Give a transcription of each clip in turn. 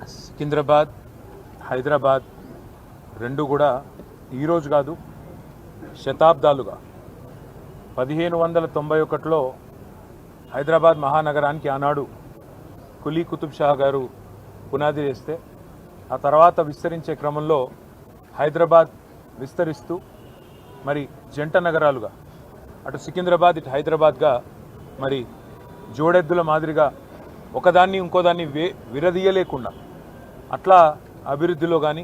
సికింద్రాబాద్ హైదరాబాద్ రెండు కూడా ఈరోజు కాదు శతాబ్దాలుగా 1591లో హైదరాబాద్ మహానగరానికి ఆనాడు కులీ కుతుబ్ షా గారు పునాది వేస్తే ఆ తర్వాత విస్తరించే క్రమంలో హైదరాబాద్ విస్తరిస్తూ మరి జంట నగరాలుగా అటు సికింద్రాబాద్ ఇటు హైదరాబాద్గా మరి జోడెద్దుల మాదిరిగా ఒకదాన్ని ఇంకోదాన్ని విరదీయలేకుండా అట్లా అభివృద్ధిలో కానీ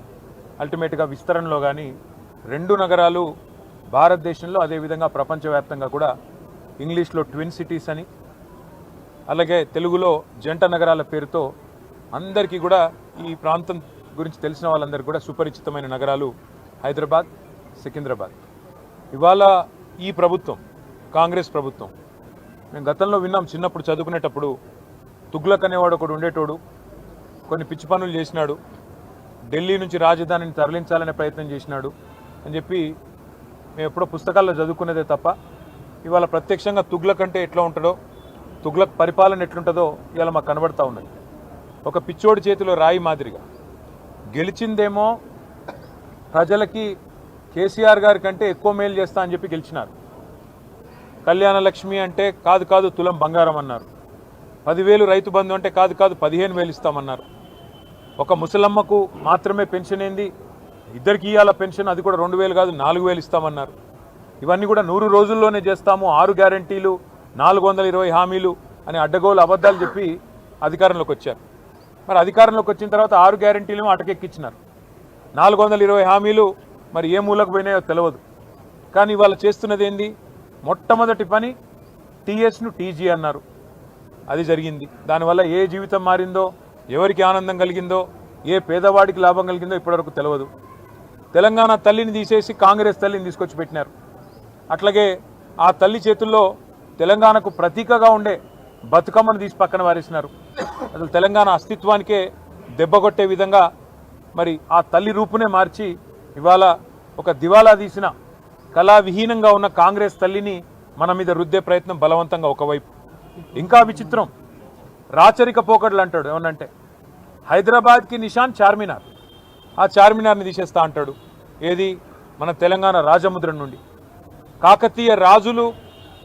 అల్టిమేట్గా విస్తరణలో కానీ రెండు నగరాలు భారతదేశంలో అదేవిధంగా ప్రపంచవ్యాప్తంగా కూడా ఇంగ్లీష్లో ట్విన్ సిటీస్ అని అలాగే తెలుగులో జంట నగరాల పేరుతో అందరికీ కూడా ఈ ప్రాంతం గురించి తెలిసిన వాళ్ళందరికీ కూడా సుపరిచితమైన నగరాలు హైదరాబాద్ సికింద్రాబాద్. ఇవాళ ఈ ప్రభుత్వం కాంగ్రెస్ ప్రభుత్వం మేము గతంలో విన్నాం, చిన్నప్పుడు చదువుకునేటప్పుడు తుగ్లక్ అనేవాడు ఒకడు ఉండేటోడు, కొన్ని పిచ్చి పనులు చేసినాడు, ఢిల్లీ నుంచి రాజధానిని తరలించాలనే ప్రయత్నం చేసినాడు అని చెప్పి మేము ఎప్పుడో పుస్తకాల్లో చదువుకునేదే తప్ప ఇవాళ ప్రత్యక్షంగా తుగ్లక్ అంటే ఎట్లా ఉంటుందో, తుగ్లక్ పరిపాలన ఎట్లుంటుందో ఇవాళ మాకు కనబడతా ఉన్నది. ఒక పిచ్చోడి చేతిలో రాయి మాదిరిగా గెలిచిందేమో ప్రజలకి కేసీఆర్ గారి కంటే ఎక్కువ మేలు చేస్తా అని చెప్పి గెలిచినారు. కళ్యాణ లక్ష్మి అంటే కాదు కాదు తులం బంగారం అన్నారు. 10,000 రైతు బంధు అంటే కాదు కాదు 15,000 ఇస్తామన్నారు. ఒక ముసలమ్మకు మాత్రమే పెన్షన్ ఏంది, ఇద్దరికి ఇవ్వాల పెన్షన్, అది కూడా 2,000 కాదు 4,000 ఇస్తామన్నారు. ఇవన్నీ కూడా 100 రోజుల్లోనే చేస్తాము, 6 గ్యారంటీలు 420 హామీలు అని అడ్డగోలు అబద్ధాలు చెప్పి అధికారంలోకి వచ్చారు. మరి అధికారంలోకి వచ్చిన తర్వాత 6 గ్యారంటీలు అటకెక్కించినారు. 420 హామీలు మరి ఏ మూలకు పోయినాయో తెలియదు. కానీ ఇవాళ చేస్తున్నది ఏంది, మొట్టమొదటి పని టీఎస్ను టీజీ అన్నారు, అది జరిగింది. దానివల్ల ఏ జీవితం మారిందో, ఎవరికి ఆనందం కలిగిందో, ఏ పేదవాడికి లాభం కలిగిందో ఇప్పటివరకు తెలియదు. తెలంగాణ తల్లిని తీసేసి కాంగ్రెస్ తల్లిని తీసుకొచ్చి పెట్టినారు. అట్లాగే ఆ తల్లి చేతుల్లో తెలంగాణకు ప్రతీకగా ఉండే బతుకమ్మను తీసి పక్కన వారేసినారు. అసలు తెలంగాణ అస్తిత్వానికే దెబ్బ కొట్టే విధంగా మరి ఆ తల్లి రూపునే మార్చి ఇవాళ ఒక దివాలా తీసిన కళావిహీనంగా ఉన్న కాంగ్రెస్ తల్లిని మన మీద రుద్దే ప్రయత్నం బలవంతంగా ఒకవైపు. ఇంకా విచిత్రం, రాచరిక పోకడలు అంటాడు. ఏమనంటే హైదరాబాద్కి నిషాన్ చార్మినార్, ఆ చార్మినార్ని తీసేస్తా అంటాడు. ఏది, మన తెలంగాణ రాజముద్ర నుండి. కాకతీయ రాజులు,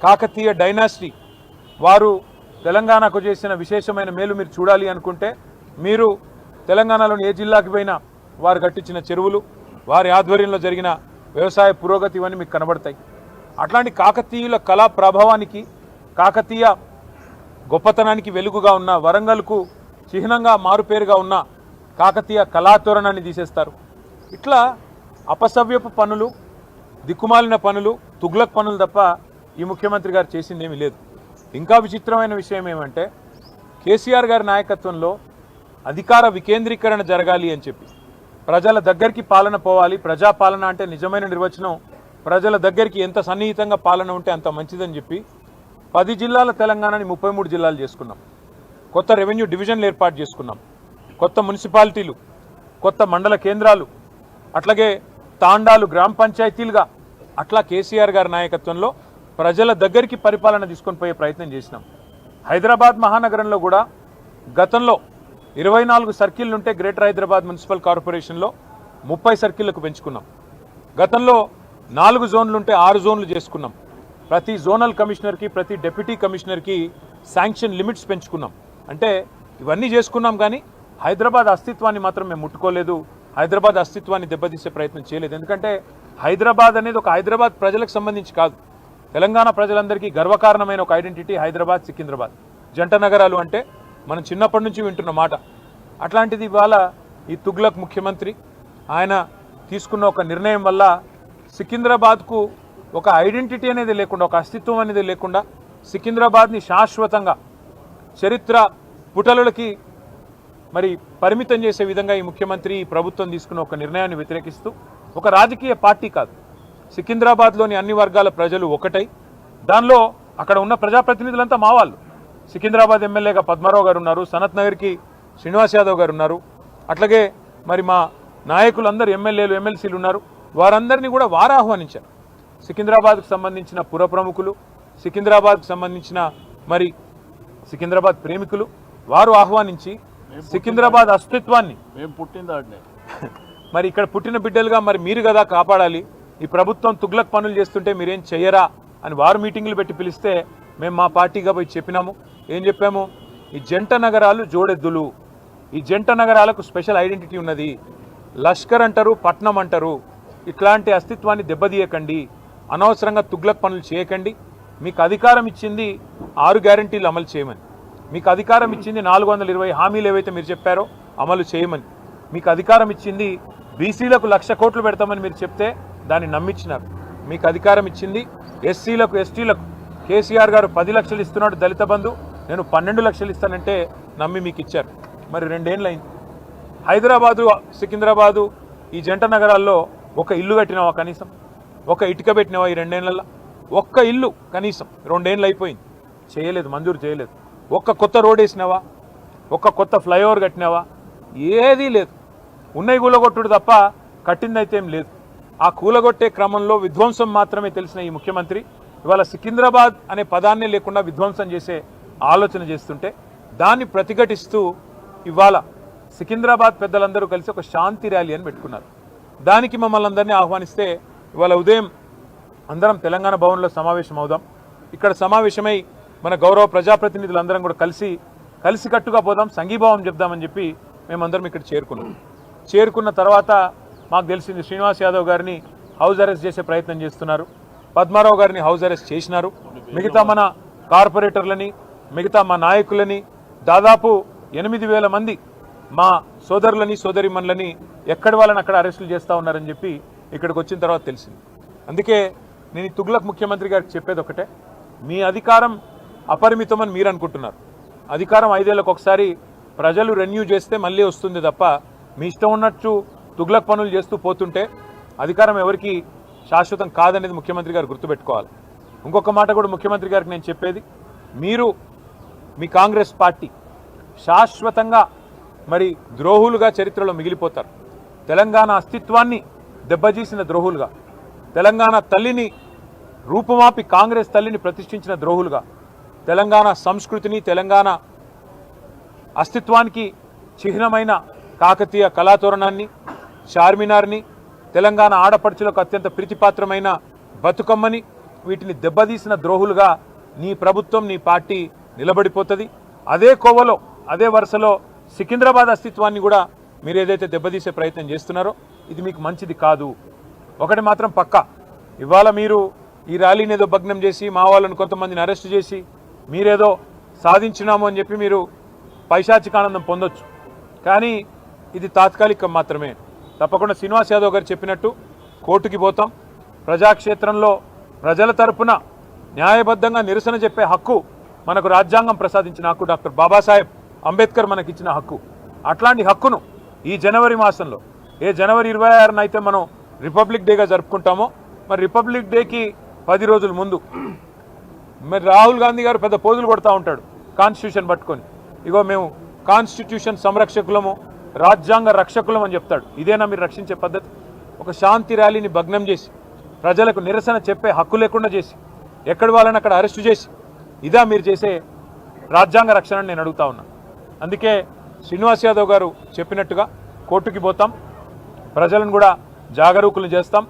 కాకతీయ డైనాసిటీ వారు తెలంగాణకు చేసిన విశేషమైన మేలు మీరు చూడాలి అనుకుంటే మీరు తెలంగాణలోని ఏ జిల్లాకి పోయినా వారు కట్టించిన చెరువులు, వారి ఆధ్వర్యంలో జరిగిన వ్యవసాయ పురోగతి ఇవన్నీ మీకు కనబడతాయి. అట్లాంటి కాకతీయుల కళా ప్రభావానికి, కాకతీయ గొప్పతనానికి వెలుగుగా ఉన్న, వరంగల్కు చిహ్నంగా మారుపేరుగా ఉన్న కాకతీయ కళాతోరణాన్ని తీసేస్తారు. ఇట్లా అపసవ్యపు పనులు, దిక్కుమాలిన పనులు, తుగ్లక్ పనులు తప్ప ఈ ముఖ్యమంత్రి గారు చేసిందేమీ లేదు. ఇంకా విచిత్రమైన విషయం ఏమంటే కేసీఆర్ గారి నాయకత్వంలో అధికార వికేంద్రీకరణ జరగాలి అని చెప్పి, ప్రజల దగ్గరికి పాలన పోవాలి. ప్రజాపాలన అంటే నిజమైన నిర్వచనం ప్రజల దగ్గరికి ఎంత సన్నిహితంగా పాలన ఉంటే అంత మంచిదని చెప్పి 10 జిల్లాల తెలంగాణని 33 జిల్లాలు చేసుకున్నాం. కొత్త రెవెన్యూ డివిజన్లు ఏర్పాటు చేసుకున్నాం, కొత్త మున్సిపాలిటీలు, కొత్త మండల కేంద్రాలు, అట్లాగే తాండాలు గ్రామ పంచాయతీలుగా అట్లా కేసీఆర్ గారి నాయకత్వంలో ప్రజల దగ్గరికి పరిపాలన తీసుకొని పోయే ప్రయత్నం చేసినాం. హైదరాబాద్ మహానగరంలో కూడా గతంలో 24 సర్కిళ్ళు ఉంటే గ్రేటర్ హైదరాబాద్ మున్సిపల్ కార్పొరేషన్లో 30 సర్కిళ్లకు పెంచుకున్నాం. గతంలో 4 జోన్లు ఉంటే 6 జోన్లు చేసుకున్నాం. ప్రతి జోనల్ కమిషనర్కి, ప్రతి డెప్యూటీ కమిషనర్కి శాంక్షన్ లిమిట్స్ పెంచుకున్నాం. అంటే ఇవన్నీ చేసుకున్నాం, కానీ హైదరాబాద్ అస్తిత్వాన్ని మాత్రం మేము ముట్టుకోలేదు. హైదరాబాద్ అస్తిత్వాన్ని దెబ్బతీసే ప్రయత్నం చేయలేదు. ఎందుకంటే హైదరాబాద్ అనేది ఒక హైదరాబాద్ ప్రజలకు సంబంధించి కాదు, తెలంగాణ ప్రజలందరికీ గర్వకారణమైన ఒక ఐడెంటిటీ హైదరాబాద్ సికింద్రాబాద్ జంట నగరాలు అంటే మనం చిన్నప్పటి నుంచి వింటున్న మాట. అట్లాంటిది ఇవాళ ఈ తుగ్లక్ ముఖ్యమంత్రి ఆయన తీసుకున్న ఒక నిర్ణయం వల్ల సికింద్రాబాద్కు ఒక ఐడెంటిటీ అనేది లేకుండా, ఒక అస్తిత్వం అనేది లేకుండా సికింద్రాబాద్ని శాశ్వతంగా చరిత్ర పుటలకి మరి పరిమితం చేసే విధంగా ఈ ముఖ్యమంత్రి, ఈ ప్రభుత్వం తీసుకున్న ఒక నిర్ణయాన్ని వ్యతిరేకిస్తూ, ఒక రాజకీయ పార్టీ కాదు, సికింద్రాబాద్లోని అన్ని వర్గాల ప్రజలు ఒకటై, దానిలో అక్కడ ఉన్న ప్రజాప్రతినిధులంతా మా వాళ్ళు. సికింద్రాబాద్ ఎమ్మెల్యేగా పద్మారావు గారు ఉన్నారు, సనత్ నగర్కి శ్రీనివాస్ యాదవ్ గారు ఉన్నారు, అట్లాగే మరి మా నాయకులందరూ ఎమ్మెల్యేలు ఎమ్మెల్సీలు ఉన్నారు. వారందరినీ కూడా వారు ఆహ్వానించారు. సికింద్రాబాద్కు సంబంధించిన పుర ప్రముఖులు, సికింద్రాబాద్కు సంబంధించిన మరి సికింద్రాబాద్ ప్రేమికులు వారు ఆహ్వానించి సికింద్రాబాద్ అస్తిత్వాన్ని మేము పుట్టిందాడినే మరి ఇక్కడ పుట్టిన బిడ్డలుగా మరి మీరు కదా కాపాడాలి. ఈ ప్రభుత్వం తుగ్లక్ పనులు చేస్తుంటే మీరేం చెయ్యరా అని వారు మీటింగ్లు పెట్టి పిలిస్తే మేము మా పార్టీగా పోయి చెప్పినాము. ఏం చెప్పాము? ఈ జంట నగరాలు జోడెద్దులు, ఈ జంట నగరాలకు స్పెషల్ ఐడెంటిటీ ఉన్నది. లష్కర్ అంటారు, పట్నం అంటారు. ఇట్లాంటి అస్తిత్వాన్ని దెబ్బతీయకండి, అనవసరంగా తుగ్లక్ పనులు చేయకండి. మీకు అధికారం ఇచ్చింది 6 గ్యారంటీలు అమలు చేయమని, మీకు అధికారం ఇచ్చింది 420 హామీలు ఏవైతే మీరు చెప్పారో అమలు చేయమని, మీకు అధికారం ఇచ్చింది బీసీలకు 1,00,000 కోట్లు పెడతామని మీరు చెప్తే దాన్ని నమ్మించినారు. మీకు అధికారం ఇచ్చింది ఎస్సీలకు ఎస్టీలకు కేసీఆర్ గారు 10 లక్షలు ఇస్తున్నాడు దళిత బంధు, నేను 12 లక్షలు ఇస్తానంటే నమ్మి మీకు ఇచ్చారు. మరి 2 ఏళ్ళు అయింది. హైదరాబాదు సికింద్రాబాదు ఈ జంట నగరాల్లో ఒక ఇల్లు కట్టినావా? కనీసం ఒక ఇటుక పెట్టినావా ఈ 2 ఏళ్లలో? ఒక్క ఇల్లు కనీసం 2 ఏళ్ళు అయిపోయింది, చేయలేదు, మంజూరు చేయలేదు. ఒక్క కొత్త రోడ్ వేసినావా? ఒక్క కొత్త ఫ్లైఓవర్ కట్టినావా? ఏదీ లేదు. ఉన్నవి కూలగొట్టుడు తప్ప కట్టిందైతే ఏం లేదు. ఆ కూలగొట్టే క్రమంలో విధ్వంసం మాత్రమే తెలిసిన ఈ ముఖ్యమంత్రి ఇవాళ సికింద్రాబాద్ అనే పదాన్నే లేకుండా విధ్వంసం చేసే ఆలోచన చేస్తుంటే దాన్ని ప్రతిఘటిస్తూ ఇవాళ సికింద్రాబాద్ పెద్దలందరూ కలిసి ఒక శాంతి ర్యాలీ అని పెట్టుకున్నారు. దానికి మమ్మల్ని అందరినీ ఆహ్వానిస్తే ఇవాళ ఉదయం అందరం తెలంగాణ భవన్లో సమావేశం అవుదాం, ఇక్కడ సమావేశమై మన గౌరవ ప్రజాప్రతినిధులందరం కూడా కలిసికట్టుగా పోదాం, సంఘీభావం చెప్దామని చెప్పి మేమందరం ఇక్కడ చేరుకున్న తర్వాత మాకు తెలిసింది శ్రీనివాస్ యాదవ్ గారిని హౌస్ అరెస్ట్ చేసే ప్రయత్నం చేస్తున్నారు, పద్మారావు గారిని హౌస్ అరెస్ట్ చేసినారు, మిగతా మన కార్పొరేటర్లని, మిగతా మా నాయకులని, దాదాపు 8,000 మంది మా సోదరులని సోదరిమణులని ఎక్కడి వాళ్ళని అక్కడ అరెస్టులు చేస్తూ ఉన్నారని చెప్పి ఇక్కడికి వచ్చిన తర్వాత తెలిసింది. అందుకే నేను ఈ తుగ్లక్ ముఖ్యమంత్రి గారికి చెప్పేది ఒకటే, మీ అధికారం అపరిమితమని మీరు అనుకుంటున్నారు. అధికారం 5 ఏళ్లకు ఒకసారి ప్రజలు రెన్యూ చేస్తే మళ్ళీ వస్తుంది తప్ప మీ ఇష్టం ఉన్నట్టు తుగ్లక్ పనులు చేస్తూ పోతుంటే అధికారం ఎవరికి శాశ్వతం కాదనేది ముఖ్యమంత్రి గారు గుర్తుపెట్టుకోవాలి. ఇంకొక మాట కూడా ముఖ్యమంత్రి గారికి నేను చెప్పేది, మీరు మీ కాంగ్రెస్ పార్టీ శాశ్వతంగా మరి ద్రోహులుగా చరిత్రలో మిగిలిపోతారు. తెలంగాణ అస్తిత్వాన్ని దెబ్బతీసిన ద్రోహులుగా, తెలంగాణ తల్లిని రూపుమాపి కాంగ్రెస్ తల్లిని ప్రతిష్ఠించిన ద్రోహులుగా, తెలంగాణ సంస్కృతిని తెలంగాణ అస్తిత్వానికి చిహ్నమైన కాకతీయ కళాతోరణాన్ని, చార్మినార్ని, తెలంగాణ ఆడపడుచులకు అత్యంత ప్రీతిపాత్రమైన బతుకమ్మని, వీటిని దెబ్బతీసిన ద్రోహులుగా నీ ప్రభుత్వం నీ పార్టీ నిలబడిపోతుంది. అదే కోవలో అదే వరుసలో సికింద్రాబాద్ అస్తిత్వాన్ని కూడా మీరు ఏదైతే దెబ్బతీసే ప్రయత్నం చేస్తున్నారో ఇది మీకు మంచిది కాదు. ఒకటి మాత్రం పక్కా, ఇవాళ మీరు ఈ ర్యాలీని ఏదో భగ్నం చేసి మా వాళ్ళని కొంతమందిని అరెస్ట్ చేసి మీరేదో సాధించినాము అని చెప్పి మీరు పైశాచికానందం పొందొచ్చు, కానీ ఇది తాత్కాలికం మాత్రమే. తప్పకుండా శ్రీనివాస్ యాదవ్ గారు చెప్పినట్టు కోర్టుకి పోతాం. ప్రజాక్షేత్రంలో ప్రజల తరపున న్యాయబద్ధంగా నిరసన చెప్పే హక్కు మనకు రాజ్యాంగం ప్రసాదించిన హక్కు, డాక్టర్ బాబాసాహెబ్ అంబేద్కర్ మనకిచ్చిన హక్కు. అట్లాంటి హక్కును ఈ జనవరి మాసంలో జనవరి 26న అయితే మనం రిపబ్లిక్ డేగా జరుపుకుంటామో, మరి రిపబ్లిక్ డేకి 10 రోజుల ముందు మరి రాహుల్ గాంధీ గారు పెద్ద పోజులు కొడతా ఉంటాడు కాన్స్టిట్యూషన్ పట్టుకొని, ఇగో మేము కాన్స్టిట్యూషన్ సంరక్షకులము రాజ్యాంగ రక్షకులం అని చెప్తాడు. ఇదేనా మీరు రక్షించే పద్ధతి? ఒక శాంతి ర్యాలీని భగ్నం చేసి ప్రజలకు నిరసన చెప్పే హక్కు లేకుండా చేసి ఎక్కడి వాళ్ళని అక్కడ అరెస్టు చేసి ఇదా మీరు చేసే రాజ్యాంగ రక్షణ నేను అడుగుతా ఉన్నా. అందుకే శ్రీనివాస్ యాదవ్ గారు చెప్పినట్టుగా కోర్టుకి పోతాం, ప్రజలను కూడా జాగరూకులు చేస్తాం.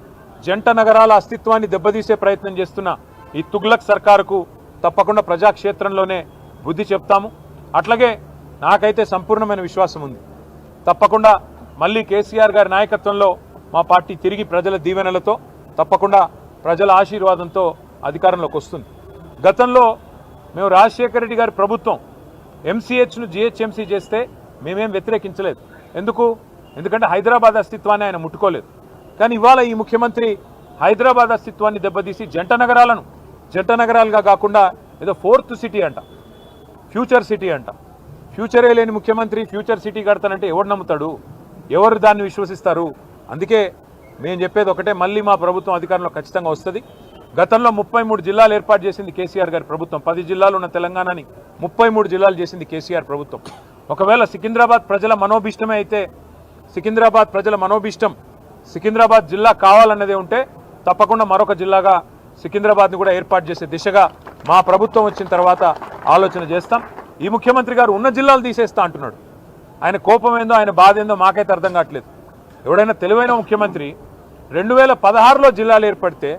జంట నగరాల అస్తిత్వాన్ని దెబ్బతీసే ప్రయత్నం చేస్తున్న ఈ తుగ్లక్ సర్కారుకు తప్పకుండా ప్రజాక్షేత్రంలోనే బుద్ధి చెప్తాము. అట్లాగే నాకైతే సంపూర్ణమైన విశ్వాసం ఉంది, తప్పకుండా మళ్ళీ కేసీఆర్ గారి నాయకత్వంలో మా పార్టీ తిరిగి ప్రజల దీవెనలతో తప్పకుండా ప్రజల ఆశీర్వాదంతో అధికారంలోకి వస్తుంది. గతంలో మేము రాజశేఖర రెడ్డి గారి ప్రభుత్వం ఎంసీహెచ్ను జిహెచ్ఎంసీ చేస్తే మేమేం వ్యతిరేకించలేదు. ఎందుకంటే హైదరాబాద్ అస్తిత్వాన్ని ఆయన ముట్టుకోలేదు. కానీ ఇవాళ ఈ ముఖ్యమంత్రి హైదరాబాద్ అస్తిత్వాన్ని దెబ్బతీసి జంట నగరాలుగా కాకుండా ఏదో 4th సిటీ అంట, ఫ్యూచర్ సిటీ అంట. ఫ్యూచరే లేని ముఖ్యమంత్రి ఫ్యూచర్ సిటీ కడతానంటే ఎవరు నమ్ముతాడు? ఎవరు దాన్ని విశ్వసిస్తారు? అందుకే మేము చెప్పేది ఒకటే, మళ్ళీ మా ప్రభుత్వం అధికారంలో ఖచ్చితంగా వస్తుంది. గతంలో 33 జిల్లాలు ఏర్పాటు చేసింది కేసీఆర్ గారి ప్రభుత్వం. 10 జిల్లాలు ఉన్న తెలంగాణని 33 జిల్లాలు చేసింది కేసీఆర్ ప్రభుత్వం. ఒకవేళ సికింద్రాబాద్ ప్రజల మనోభిష్టమే అయితే, సికింద్రాబాద్ ప్రజల మనోభిష్టం సికింద్రాబాద్ జిల్లా కావాలన్నదే ఉంటే తప్పకుండా మరొక జిల్లాగా సికింద్రాబాద్ని కూడా ఏర్పాటు చేసే దిశగా మా ప్రభుత్వం వచ్చిన తర్వాత ఆలోచన చేస్తాం. ఈ ముఖ్యమంత్రి గారు ఉన్న జిల్లాలు తీసేస్తా అంటున్నాడు. ఆయన కోపం ఏందో ఆయన బాధ ఏందో మాకైతే అర్థం కావట్లేదు. ఎవడైనా తెలివైన ముఖ్యమంత్రి 2016లో జిల్లాలు ఏర్పడితే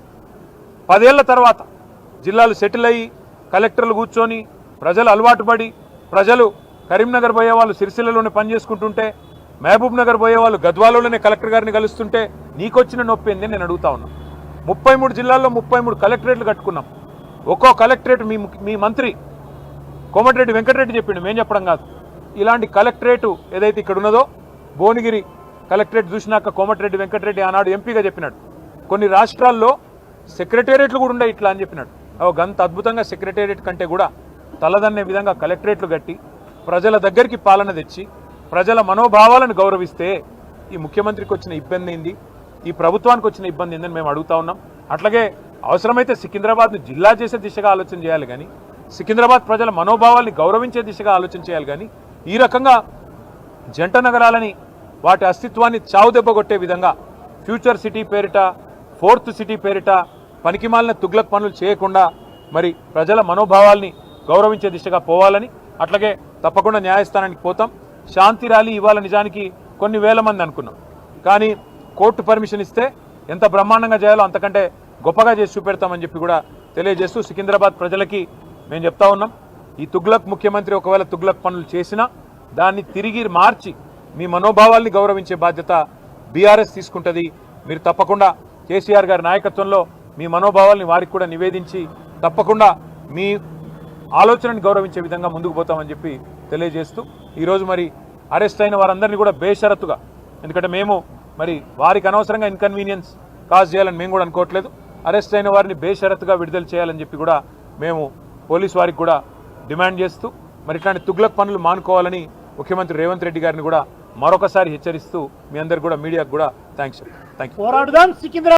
10 ఏళ్ల తర్వాత జిల్లాలు సెటిల్ అయ్యి కలెక్టర్లు కూర్చొని ప్రజలు అలవాటు పడి ప్రజలు కరీంనగర్ పోయే వాళ్ళు సిరిసిల్లలోనే పనిచేసుకుంటుంటే మహబూబ్ నగర్ పోయే వాళ్ళు గద్వాలలోనే కలెక్టర్ గారిని కలుస్తుంటే నీకొచ్చిన నొప్పి ఏంది నేను అడుగుతా ఉన్నా. 33 జిల్లాల్లో 33 కలెక్టరేట్లు కట్టుకున్నాం. ఒక్కో కలెక్టరేట్ మీ మంత్రి కోమటిరెడ్డి వెంకటరెడ్డి చెప్పిండు, మేము చెప్పడం కాదు. ఇలాంటి కలెక్టరేటు ఏదైతే ఇక్కడ ఉన్నదో భువనగిరి కలెక్టరేట్ చూసినాక కోమటిరెడ్డి వెంకటరెడ్డి ఆనాడు ఎంపీగా చెప్పినాడు కొన్ని రాష్ట్రాల్లో సెక్రటేరియట్లు కూడా ఉండే ఇట్లా అని చెప్పినాడు. గంత అద్భుతంగా సెక్రటేరియట్ కంటే కూడా తలదన్నే విధంగా కలెక్టరేట్లు కట్టి ప్రజల దగ్గరికి పాలన తెచ్చి ప్రజల మనోభావాలను గౌరవిస్తే ఈ ముఖ్యమంత్రికి వచ్చిన ఇబ్బంది ఏంది, ఈ ప్రభుత్వానికి వచ్చిన ఇబ్బంది ఏందని మేము అడుగుతా ఉన్నాం. అట్లాగే అవసరమైతే సికింద్రాబాద్ను జిల్లా చేసే దిశగా ఆలోచన చేయాలి కానీ సికింద్రాబాద్ ప్రజల మనోభావాల్ని గౌరవించే దిశగా ఆలోచన చేయాలి కానీ ఈ రకంగా జంట నగరాలని వాటి అస్తిత్వాన్ని చావుదెబ్బ కొట్టే విధంగా ఫ్యూచర్ సిటీ పేరిట 4th సిటీ పేరిట పనికిమాలిన తుగ్లక్ పనులు చేయకుండా మరి ప్రజల మనోభావాల్ని గౌరవించే దిశగా పోవాలని అట్లాగే తప్పకుండా న్యాయస్థానానికి పోతాం. శాంతి ర్యాలీ ఇవాళ నిజానికి కొన్ని వేల మంది అనుకున్నాం కానీ కోర్టు పర్మిషన్ ఇస్తే ఎంత బ్రహ్మాండంగా చేయాలో అంతకంటే గొప్పగా చేసి చూపెడతామని చెప్పి కూడా తెలియజేస్తూ సికింద్రాబాద్ ప్రజలకి మేము చెప్తా ఉన్నాం, ఈ తుగ్లక్ ముఖ్యమంత్రి ఒకవేళ తుగ్లక్ పనులు చేసినా దాన్ని తిరిగి మార్చి మీ మనోభావాల్ని గౌరవించే బాధ్యత బీఆర్ఎస్ తీసుకుంటుంది. మీరు తప్పకుండా కేసీఆర్ గారి నాయకత్వంలో మీ మనోభావాల్ని వారికి కూడా నివేదించి తప్పకుండా మీ ఆలోచనని గౌరవించే విధంగా ముందుకు పోతామని చెప్పి తెలియజేస్తూ ఈరోజు మరి అరెస్ట్ అయిన వారందరినీ కూడా బేషరతుగా, ఎందుకంటే మేము మరి వారికి అనవసరంగా ఇన్కన్వీనియన్స్ కాజ్ చేయాలని మేము కూడా అనుకోవట్లేదు, అరెస్ట్ అయిన వారిని బేషరతుగా విడుదల చేయాలని చెప్పి కూడా మేము పోలీసు వారికి కూడా డిమాండ్ చేస్తూ మరి ఇట్లాంటి తుగ్లక్ పనులు మానుకోవాలని ముఖ్యమంత్రి రేవంత్ రెడ్డి గారిని కూడా మరొకసారి హెచ్చరిస్తూ మీ అందరు కూడా మీడియాకు కూడా థ్యాంక్స్. పోరాడుదాం సికింద్రాబాద్.